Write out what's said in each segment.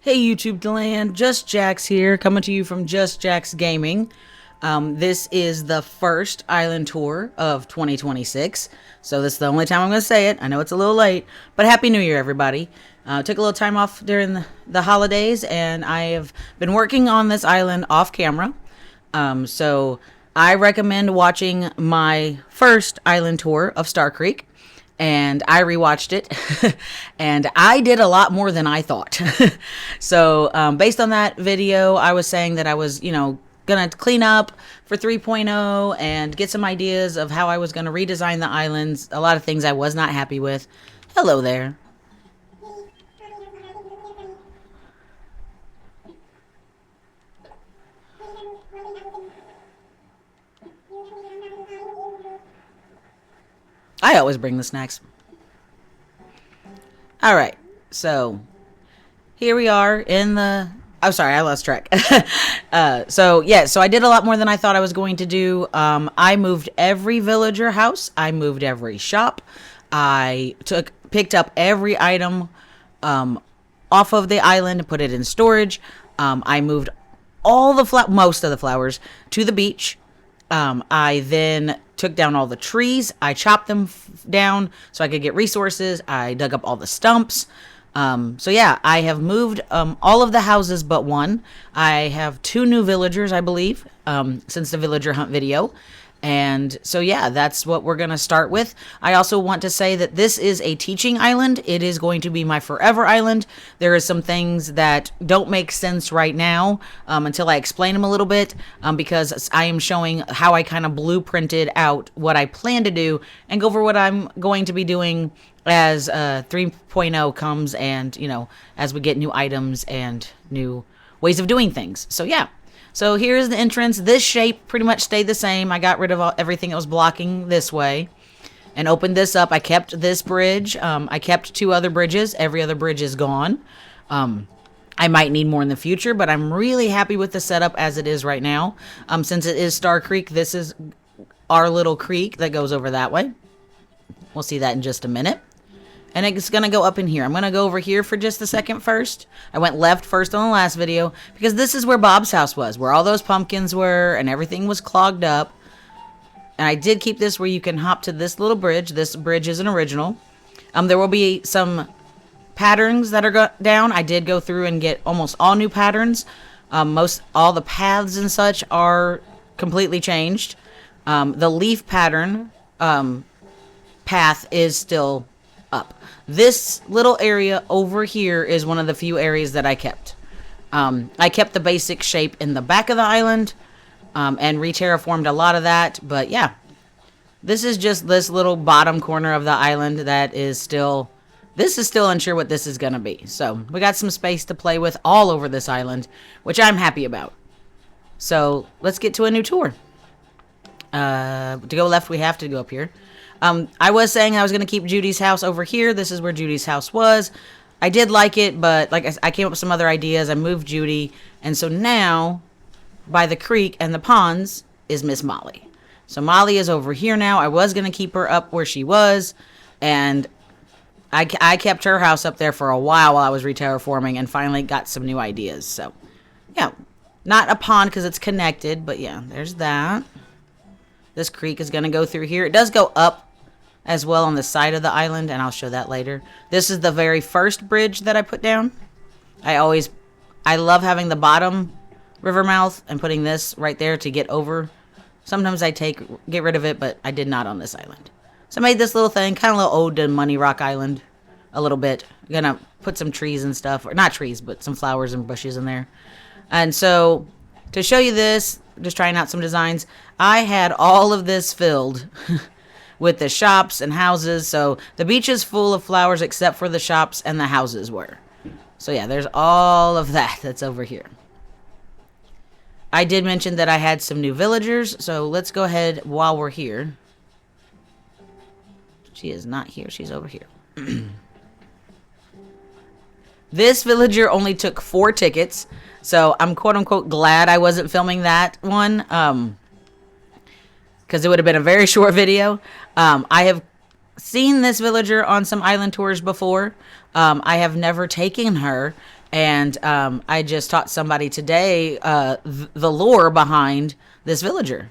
Hey YouTube land, Just Jax here, coming to you from Just Jax Gaming. This is the first island tour of 2026, so this is the only time I'm going to say it. I know it's a little late, but Happy New Year, everybody. Took a little time off during the holidays, and I have been working on this island off camera. So I recommend watching my first island tour of Star Creek, and I rewatched it, and I did a lot more than I thought. So, based on that video, I was saying that I was, gonna clean up for 3.0 and get some ideas of how I was gonna redesign the islands. A lot of things I was not happy with. Hello there. I always bring the snacks. All right, so here we are in the. I'm sorry, I lost track. So I did a lot more than I thought I was going to do. I moved every villager house. I moved every shop. I picked up every item off of the island and put it in storage. I moved most of the flowers to the beach. I then took down all the trees. I chopped them down so I could get resources. I dug up all the stumps. So yeah, I have moved all of the houses but one. I have 2 new villagers, I believe, since the villager hunt video. And so yeah, that's what we're going to start with. I also want to say that this is a teaching island. It is going to be my forever island. There are some things that don't make sense right now until I explain them a little bit, because I am showing how I kind of blueprinted out what I plan to do and go over what I'm going to be doing as 3.0 comes, and as we get new items and new ways of doing things. So yeah. So here's the entrance. This shape pretty much stayed the same. I got rid of everything that was blocking this way and opened this up. I kept this bridge. I kept 2 other bridges. Every other bridge is gone. I might need more in the future, but I'm really happy with the setup as it is right now. Since it is Star Creek, this is our little creek that goes over that way. We'll see that in just a minute. And it's going to go up in here. I'm going to go over here for just a second first. I went left first on the last video because this is where Bob's house was, where all those pumpkins were and everything was clogged up. And I did keep this where you can hop to this little bridge. This bridge is an original. There will be some patterns that are down. I did go through and get almost all new patterns. All the paths and such are completely changed. The leaf pattern path is still up. This little area over here is one of the few areas that I kept. I kept the basic shape in the back of the island and re-terraformed a lot of that. But yeah, this is just this little bottom corner of the island that is still... This is still unsure what this is going to be. So we got some space to play with all over this island, which I'm happy about. So let's get to a new tour. To go left, we have to go up here. I was saying I was going to keep Judy's house over here. This is where Judy's house was. I did like it, but like I came up with some other ideas. I moved Judy. And so now, by the creek and the ponds, is Miss Molly. So Molly is over here now. I was going to keep her up where she was. And I kept her house up there for a while I was re-terraforming and finally got some new ideas. So, yeah. Not a pond because it's connected, but yeah, there's that. This creek is going to go through here. It does go up as well on the side of the island, and I'll show that later. This is the very first bridge that I put down. I love having the bottom river mouth and putting this right there to get over. Sometimes I get rid of it, but I did not on this island. So I made this little thing, kind of a little ode to Money Rock Island a little bit. I'm going to put some trees and stuff, or not trees, but some flowers and bushes in there. And so to show you this, just trying out some designs, I had all of this filled with the shops and houses. So the beach is full of flowers except for the shops and the houses were. So yeah, there's all of that that's over here. I did mention that I had some new villagers, so let's go ahead while we're here. She is not here, she's over here. This villager only took 4 tickets, so I'm quote-unquote glad I wasn't filming that one, because it would have been a very short video. I have seen this villager on some island tours before. I have never taken her, and I just taught somebody today the lore behind this villager.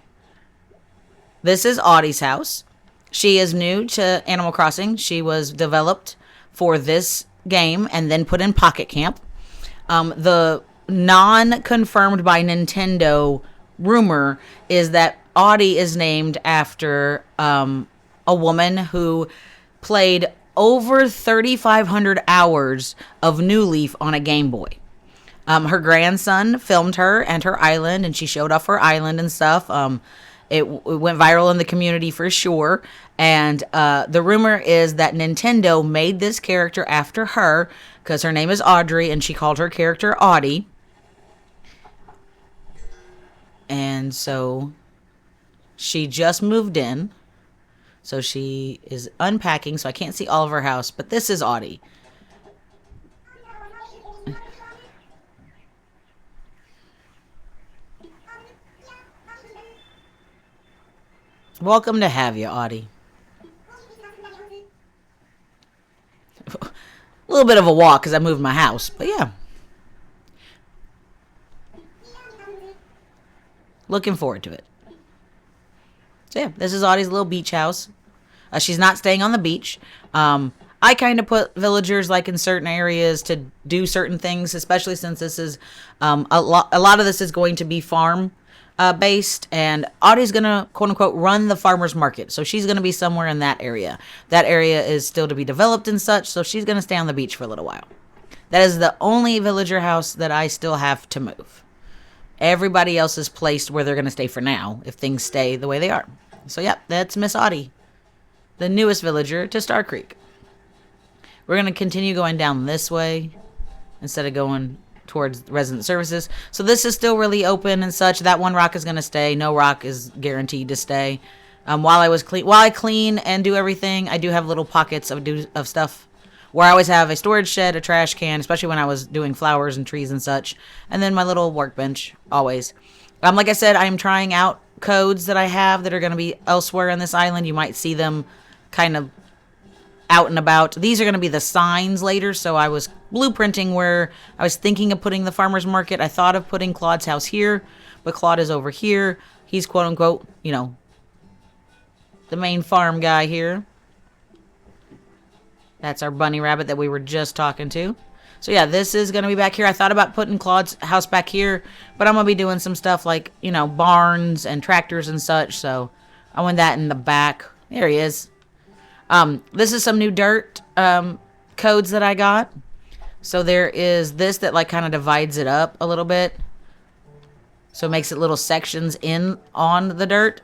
This is Audie's house. She is new to Animal Crossing. She was developed for this game and then put in Pocket Camp. The non-confirmed by Nintendo rumor is that Audie is named after a woman who played over 3,500 hours of New Leaf on a Game Boy. Her grandson filmed her and her island, and she showed off her island and stuff. It went viral in the community for sure. And the rumor is that Nintendo made this character after her because her name is Audrey, and she called her character Audie. And so she just moved in. So she is unpacking, so I can't see all of her house. But this is Audie. Welcome to have you, Audie. A little bit of a walk because I moved my house. But yeah. Looking forward to it. So yeah, this is Audie's little beach house. She's not staying on the beach. I kind of put villagers like in certain areas to do certain things, especially since this is a lot of this is going to be farm based, and Audie's gonna quote unquote run the farmers market, so she's gonna be somewhere in that area. That area is still to be developed and such, so she's gonna stay on the beach for a little while. That is the only villager house that I still have to move. Everybody else is placed where they're gonna stay for now if things stay the way they are. So yep, that's Miss Audie, the newest villager to Star Creek. We're gonna continue going down this way instead of going towards resident services. So this is still really open and such. That one rock is going to stay. No rock is guaranteed to stay. While I clean and do everything, I do have little pockets of stuff where I always have a storage shed, a trash can, especially when I was doing flowers and trees and such, and then my little workbench always. Like I said, I am trying out codes that I have that are going to be elsewhere on this island. You might see them kind of out and about. These are going to be the signs later, so I was blueprinting where I was thinking of putting the farmer's market. I thought of putting Claude's house here, but Claude is over here. He's quote unquote, the main farm guy here. That's our bunny rabbit that we were just talking to. So yeah, this is going to be back here. I thought about putting Claude's house back here, but I'm going to be doing some stuff like, barns and tractors and such, so I want that in the back. There he is. This is some new dirt codes that I got. So there is this that like kind of divides it up a little bit. So it makes it little sections on the dirt.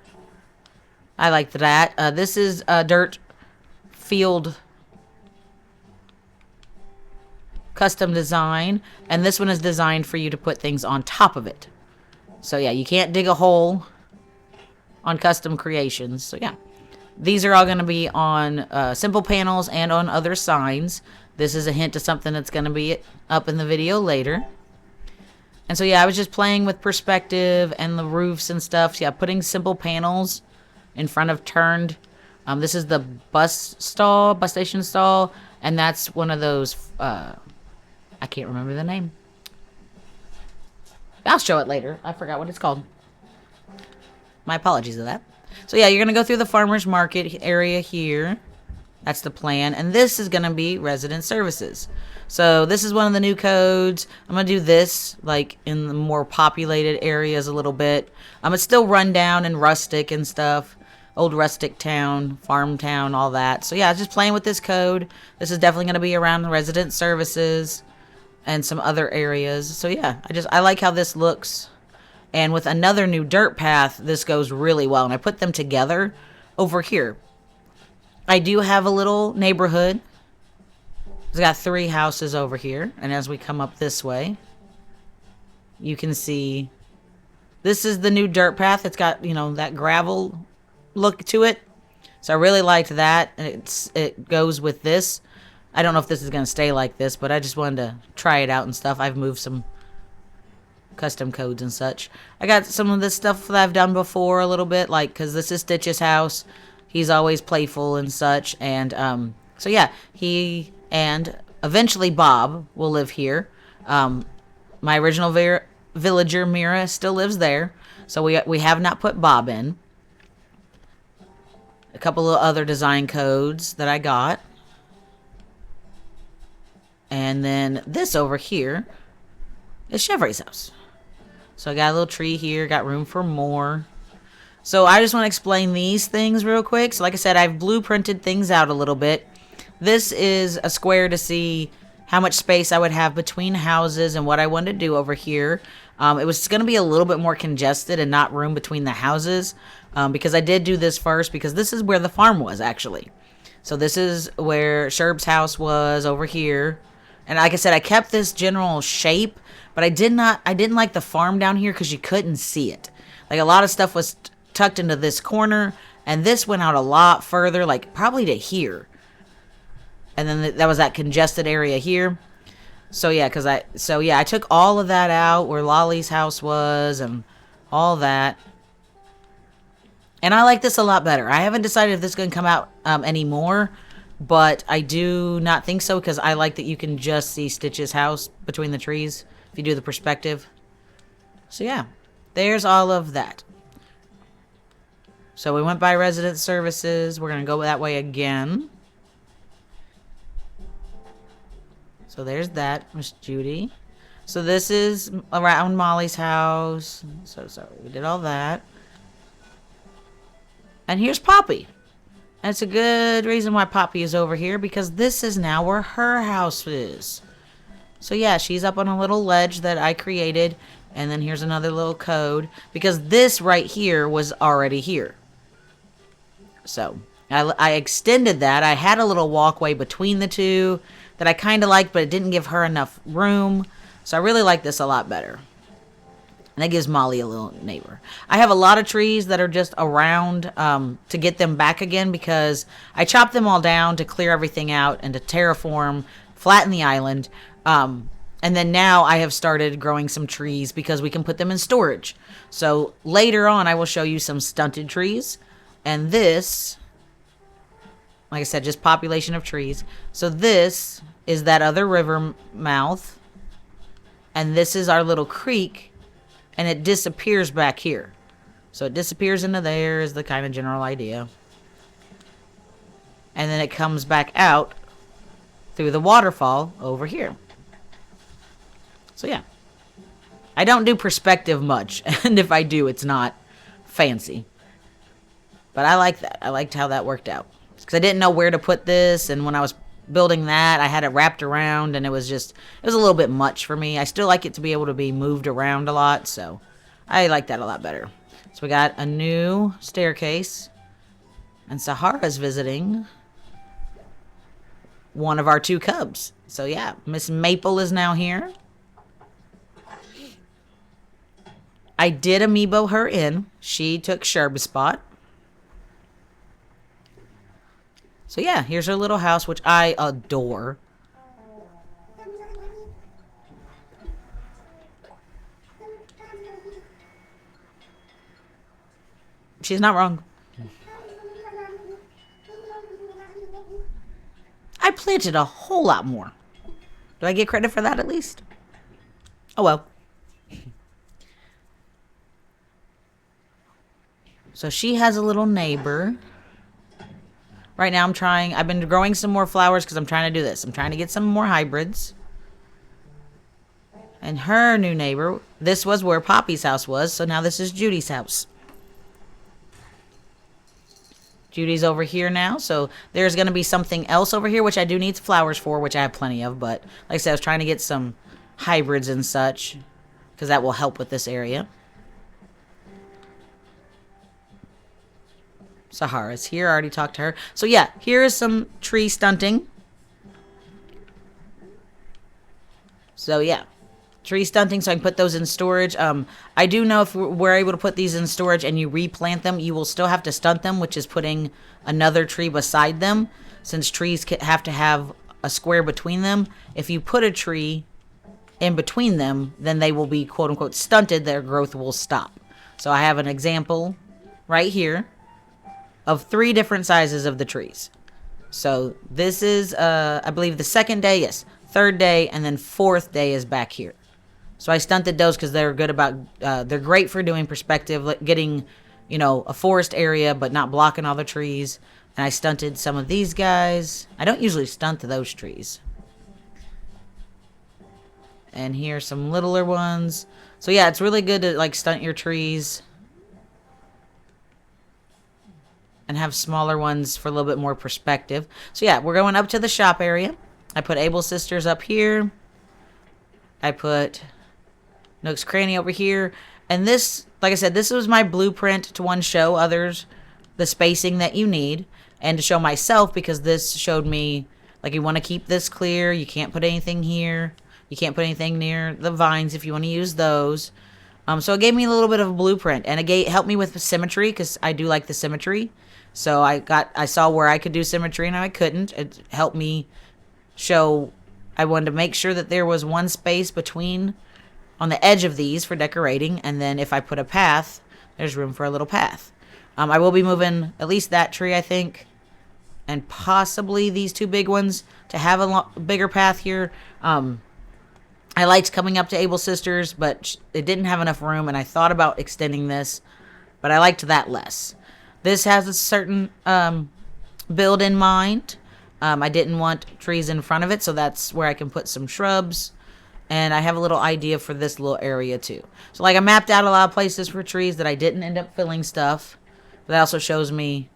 I like that. This is a dirt field custom design. And this one is designed for you to put things on top of it. So yeah, you can't dig a hole on custom creations. So yeah. These are all going to be on simple panels and on other signs. This is a hint to something that's going to be up in the video later. And so yeah, I was just playing with perspective and the roofs and stuff. So, yeah, putting simple panels in front of turned. This is the bus station stall. And that's one of those, I can't remember the name. I'll show it later. I forgot what it's called. My apologies of that. So yeah, you're going to go through the farmer's market area here. That's the plan. And this is going to be resident services. So this is one of the new codes. I'm going to do this like in the more populated areas a little bit. It's still run down and rustic and stuff. Old rustic town, farm town, all that. So yeah, just playing with this code. This is definitely going to be around resident services and some other areas. So yeah, I like how this looks. And with another new dirt path, this goes really well. And I put them together over here. I do have a little neighborhood. It's got 3 houses over here. And as we come up this way, you can see this is the new dirt path. It's got, that gravel look to it. So I really liked that. It goes with this. I don't know if this is going to stay like this, but I just wanted to try it out and stuff. I've moved some custom codes and such. I got some of this stuff that I've done before a little bit, like, because this is Stitch's house. He's always playful and such. And so yeah, he and eventually Bob will live here. My original villager Mira still lives there, so we have not put Bob in. A couple of other design codes that I got. And then this over here is Chevre's house. So I got a little tree here, got room for more. So I just want to explain these things real quick. So like I said, I've blueprinted things out a little bit. This is a square to see how much space I would have between houses and what I wanted to do over here. It was going to be a little bit more congested and not room between the houses because I did do this first because this is where the farm was actually. So this is where Sherb's house was over here. And like I said, I kept this general shape, but I didn't like the farm down here because you couldn't see it. Like a lot of stuff was tucked into this corner and this went out a lot further, like probably to here. And then that was that congested area here. So yeah, I took all of that out where Lolly's house was and all that. And I like this a lot better. I haven't decided if this is going to come out anymore, but I do not think so because I like that you can just see Stitch's house between the trees if you do the perspective. So yeah, there's all of that. So we went by resident services. We're going to go that way again. So there's that, Miss Judy. So this is around Molly's house. So sorry, we did all that. And here's Poppy. And it's a good reason why Poppy is over here because this is now where her house is. So yeah, she's up on a little ledge that I created. And then here's another little code because this right here was already here. So I extended that. I had a little walkway between the two that I kind of liked, but it didn't give her enough room. So I really like this a lot better. And that gives Molly a little neighbor. I have a lot of trees that are just around to get them back again because I chopped them all down to clear everything out and to terraform, flatten the island. And then now I have started growing some trees because we can put them in storage. So later on I will show you some stunted trees. And this, like I said, just population of trees. So this is that other river mouth. And this is our little creek. And it disappears back here. So it disappears into there is the kind of general idea. And then it comes back out through the waterfall over here. So yeah. I don't do perspective much. And if I do, it's not fancy. But I like that. I liked how that worked out. Because I didn't know where to put this. And when I was building that, I had it wrapped around. And it was a little bit much for me. I still like it to be able to be moved around a lot. So I like that a lot better. So we got a new staircase. And Sahara's visiting one of our two cubs. So yeah, Miss Maple is now here. I did amiibo her in. She took Sherb's spot. So yeah, here's her little house, which I adore. She's not wrong. I planted a whole lot more. Do I get credit for that at least? Oh well. So she has a little neighbor. Right now I've been growing some more flowers because I'm trying to do this. I'm trying to get some more hybrids. And her new neighbor, this was where Poppy's house was, so now this is Judy's house. Judy's over here now, so there's going to be something else over here, which I do need flowers for, which I have plenty of, but like I said, I was trying to get some hybrids and such, because that will help with this area. Sahara's here. I already talked to her. So yeah, here is some tree stunting. So yeah, tree stunting so I can put those in storage. I do know if we're able to put these in storage and you replant them, you will still have to stunt them, which is putting another tree beside them. Since trees have to have a square between them, if you put a tree in between them, then they will be quote unquote stunted. Their growth will stop. So I have an example right here. of 3 different sizes of the trees. So this is, I believe, the second day, yes, third day, and then fourth day is back here. So I stunted those because they're good about, they're great for doing perspective, getting, you know, a forest area, but not blocking all the trees. And I stunted some of these guys. I don't usually stunt those trees. And here's some littler ones. So yeah, it's really good to like stunt your trees. And have smaller ones for a little bit more perspective. So yeah, we're going up to the shop area. I put Able Sisters up here. I put Nook's Cranny over here. And this, like I said, this was my blueprint to one, show others the spacing that you need. And to show myself, because this showed me, like, you want to keep this clear. You can't put anything here. You can't put anything near the vines if you want to use those. So it gave me a little bit of a blueprint. And it helped me with symmetry, because I do like the symmetry. So I saw where I could do symmetry and I couldn't. It helped me show, I wanted to make sure that there was one space between, on the edge of these for decorating. And then if I put a path, there's room for a little path. I will be moving at least that tree, I think. And possibly these 2 big ones to have a bigger path here. I liked coming up to Able Sisters, but it didn't have enough room. And I thought about extending this, but I liked that less. This has a certain build in mind. I didn't want trees in front of it, so that's where I can put some shrubs. And I have a little idea for this little area too. So like I mapped out a lot of places for trees that I didn't end up filling stuff. But that also shows me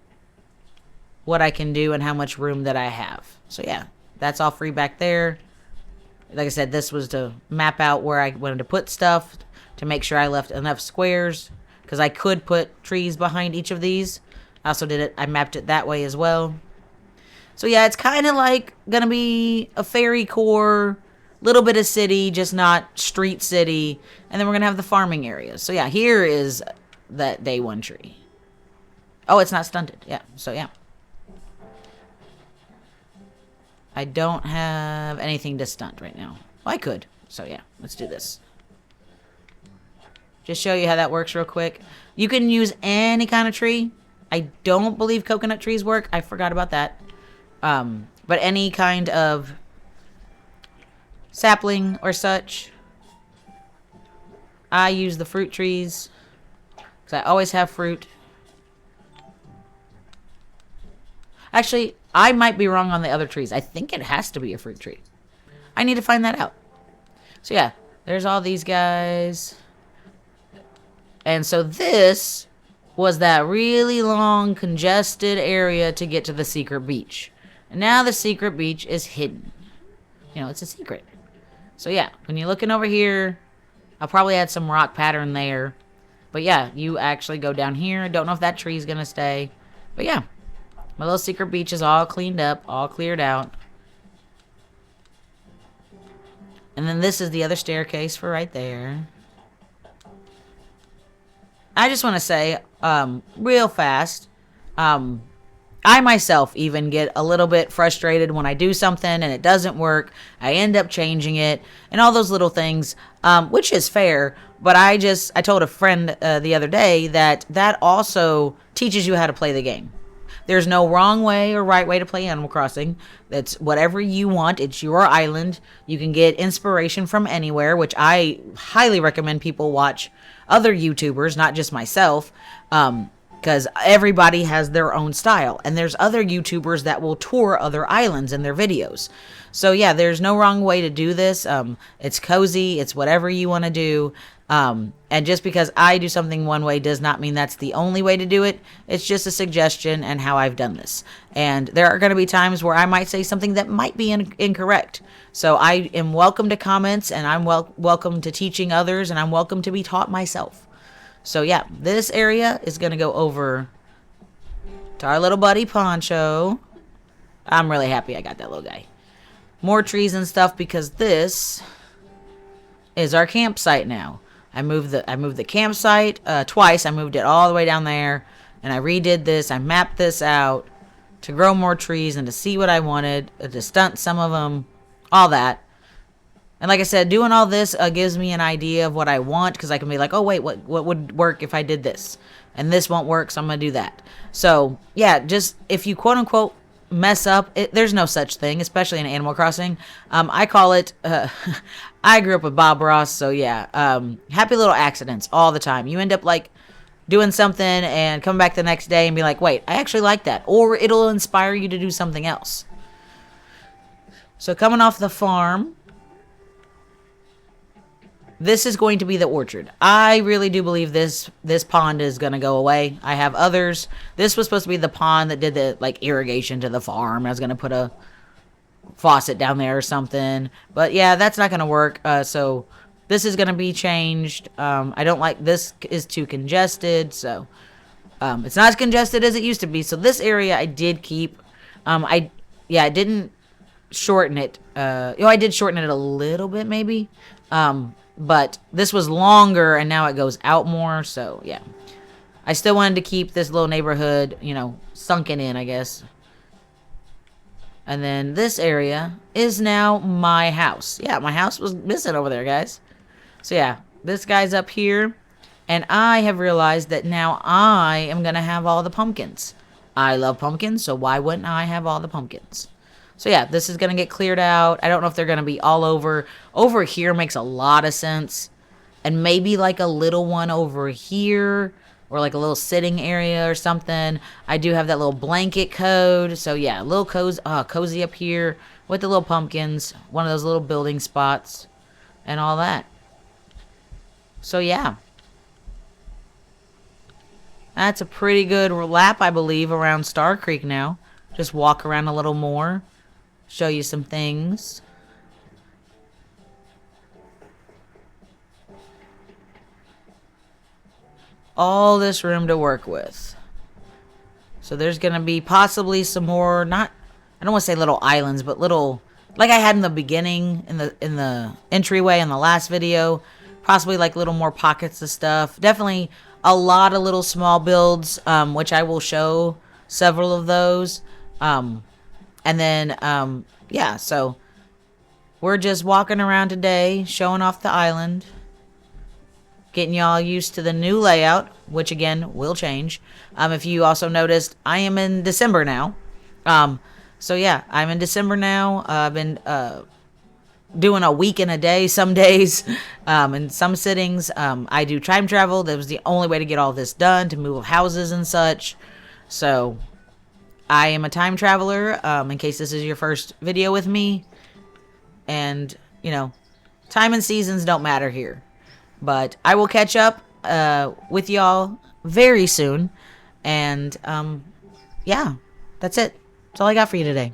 what I can do and how much room that I have. So yeah, that's all free back there. Like I said, this was to map out where I wanted to put stuff to make sure I left enough squares. Because I could put trees behind each of these. I also did it, I mapped it that way as well. So yeah, it's kind of like going to be a fairy core, little bit of city, just not street city. And then we're going to have the farming areas. So yeah, here is that day 1 tree. Oh, it's not stunted. Yeah, so yeah. I don't have anything to stunt right now. Well, I could. So yeah, let's do this. Just show you how that works real quick. You can use any kind of tree. I don't believe coconut trees work. I forgot about that. But any kind of sapling or such. I use the fruit trees because I always have fruit. Actually, I might be wrong on the other trees. I think it has to be a fruit tree. I need to find that out. So yeah, there's all these guys. And so this was that really long, congested area to get to the secret beach. And now the secret beach is hidden. You know, it's a secret. So yeah, when you're looking over here, I'll probably add some rock pattern there. But yeah, you actually go down here. Don't know if that tree's going to stay. But yeah, my little secret beach is all cleaned up, all cleared out. And then this is the other staircase for right there. I just want to say, real fast, I myself even get a little bit frustrated when I do something and it doesn't work. I end up changing it and all those little things, which is fair. But I told a friend the other day that also teaches you how to play the game. There's no wrong way or right way to play Animal Crossing. It's whatever you want. It's your island. You can get inspiration from anywhere, which I highly recommend people watch other YouTubers, not just myself, because everybody has their own style. And there's other YouTubers that will tour other islands in their videos. So yeah, there's no wrong way to do this. It's cozy. It's whatever you want to do. And just because I do something one way does not mean that's the only way to do it. It's just a suggestion and how I've done this. And there are going to be times where I might say something that might be incorrect. So I am welcome to comments, and I'm welcome to teaching others, and I'm welcome to be taught myself. So yeah, this area is going to go over to our little buddy Poncho. I'm really happy I got that little guy. More trees and stuff because this is our campsite now. I moved the campsite twice. I moved it all the way down there, and I redid this. I mapped this out to grow more trees and to see what I wanted, to stunt some of them, all that. And like I said, doing all this gives me an idea of what I want, because I can be like, oh wait, what would work if I did this? and this won't work, so I'm gonna do that. So yeah, just if you quote unquote mess up, there's no such thing, especially in Animal Crossing. I call it I grew up with Bob Ross, so yeah, happy little accidents all the time. You end up like doing something and come back the next day and be like, wait, I actually like that, or it'll inspire you to do something else. So coming off the farm, this is going to be the orchard. I really do believe this pond is going to go away. I have others. This was supposed to be the pond that did the like irrigation to the farm. I was going to put a faucet down there or something. But yeah, that's not going to work. So this is going to be changed. I don't like this, is too congested. So it's not as congested as it used to be. So this area I did keep. I didn't shorten it. I did shorten it a little bit maybe. But this was longer and now it goes out more. So yeah, I still wanted to keep this little neighborhood, sunken in, I guess. And then this area is now my house. Yeah, my house was missing over there, guys. So yeah, this guy's up here. And I have realized that now I am going to have all the pumpkins. I love pumpkins, so why wouldn't I have all the pumpkins? So yeah, this is going to get cleared out. I don't know if they're going to be all over. Over here makes a lot of sense. And maybe like a little one over here. Or like a little sitting area or something. I do have that little blanket code. So yeah, a little cozy up here with the little pumpkins. One of those little building spots. And all that. So yeah. That's a pretty good lap, I believe, around Star Creek now. Just walk around a little more. Show you some things. All this room to work with. So there's going to be possibly some more, I don't want to say little islands, but little, like I had in the beginning, in the entryway in the last video. Possibly like little more pockets of stuff. Definitely a lot of little small builds, which I will show several of those. And then, yeah, so we're just walking around today, showing off the island, getting y'all used to the new layout, which again will change. If you also noticed, I am in December now. So yeah, I'm in December now. I've been doing a week and a day some days, and some sittings. I do time travel. That was the only way to get all this done, to move houses and such. So I am a time traveler, in case this is your first video with me. And, time and seasons don't matter here. But I will catch up with y'all very soon. And, yeah, that's it. That's all I got for you today.